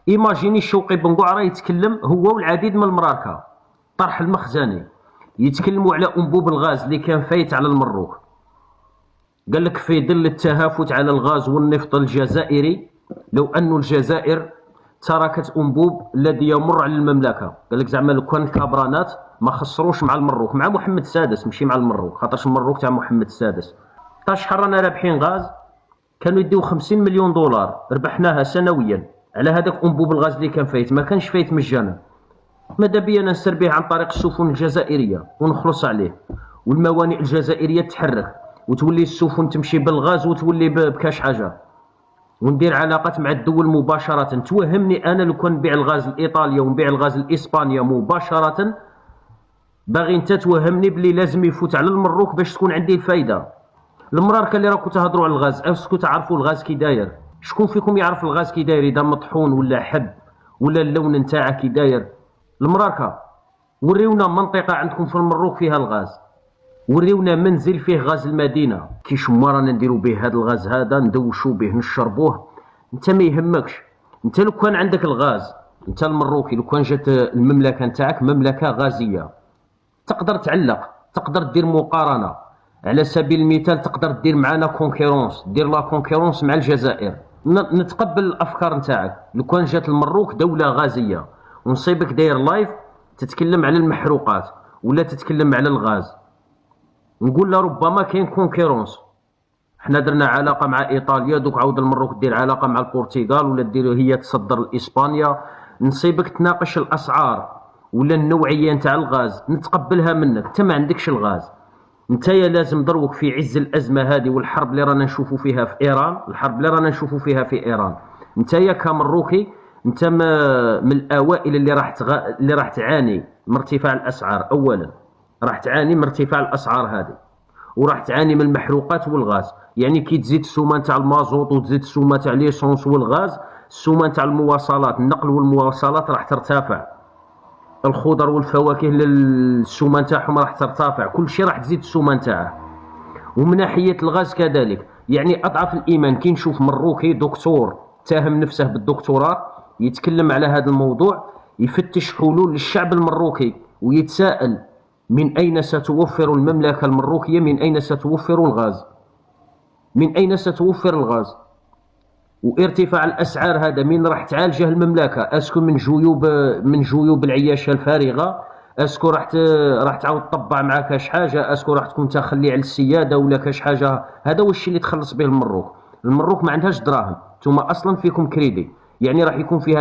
ايماجيني شوقي بنقوع راه يتكلم هو والعديد من المراركه طرح المخزني يتكلموا على انبوب الغاز اللي كان فايت على المروك. قال لك في ظل التهافت على الغاز والنفط الجزائري لو أن الجزائر تركت انبوب الذي يمر على المملكه. قال لك زعما لو كان الكابرانات ما خسروش مع المروك، مع محمد السادس ماشي مع المروك، خاطرش المروك تاع محمد السادس. تا شحال رانا رابحين غاز؟ كانوا يديو 50 مليون دولار ربحناها سنويا على هذاك انبوب الغاز اللي كان فايت، ما كانش فايت مجانا. ماذا بيا انا نسر به عن طريق السفن الجزائريه ونخلص عليه، والموانئ الجزائريه تتحرك وتولي السفن تمشي بالغاز وتولي بكاش حاجه، وندير علاقات مع الدول مباشره. توهمني انا لو كان نبيع الغاز لايطاليا ونبيع الغاز لاسبانيا مباشره، باغي انت توهمني بلي لازم يفوت على المروك باش تكون عندي الفايده. المراركه اللي راكم تهضروا على الغاز، اسكو تعرفوا الغاز كي داير؟ شكون فيكم يعرف الغاز كي داير؟ اذا مطحون ولا حب ولا اللون نتاعه كي داير؟ المراركه وريونا منطقه عندكم في المروك فيها الغاز، وريونا منزل فيه غاز المدينه. كي شما رانا نديرو به هذا الغاز هذا ندوشو به نشربوه، انت ما يهمكش. انت لو كان عندك الغاز، انت المروكي لو كان جات المملكه نتاعك مملكه غازيه، تقدر تعلق، تقدر دير مقارنه. على سبيل المثال تقدر دير معنا كونكيرونس، دير لا كونكيرونس مع الجزائر. نتقبل الافكار نتاعك. لو كان جات المروك دوله غازيه ونصيبك داير لايف تتكلم على المحروقات ولا تتكلم على الغاز، نقول لا ربما كاين كونكيرونس. حنا درنا علاقه مع ايطاليا، دوك عاود المروك دير علاقه مع البرتغال ولا دير هي تصدر لاسبانيا، نصيبك تناقش الاسعار ولا النوعيه نتاع الغاز نتقبلها منك. انت ما عندكش الغاز، نتايا لازم دروك في عز الازمه هذه والحرب اللي رانا نشوفوا فيها في ايران، الحرب اللي رانا نشوفوا فيها في ايران، نتايا كمروكي انت من الاوائل اللي راح تعاني من ارتفاع الاسعار. اولا راح تعاني من ارتفاع الاسعار هذه، وراح تعاني من المحروقات والغاز. يعني كي تزيد السومه تاع المازوط وتزيد السومه تاع ليسونس والغاز، السومه تاع المواصلات، النقل والمواصلات راح ترتفع. الخضر والفواكه السومه نتاعهم راح ترتفع، كل شيء راح تزيد السومه نتاعه. ومن ناحيه الغاز كذلك، يعني اضعف الايمان كي نشوف مروكي دكتور تاهم نفسه بالدكتوراه يتكلم على هذا الموضوع، يفتش حلول للشعب المروكي ويتساءل من اين ستوفر المملكه المروكيه، من اين ستوفر الغاز، من اين ستوفر الغاز؟ وارتفاع الاسعار هذا من راح تعالجه المملكه؟ اسكو من جيوب العياشه الفارغه؟ اسكو راح تعاود تطبع معاه كاش حاجه؟ اسكو راح تكون تخلي على السياده ولا كاش حاجه؟ هذا هو الشيء اللي تخلص به المروك. المروك ما عندهاش دراهم، نتوما اصلا فيكم كريدي، يعني راح يكون فيها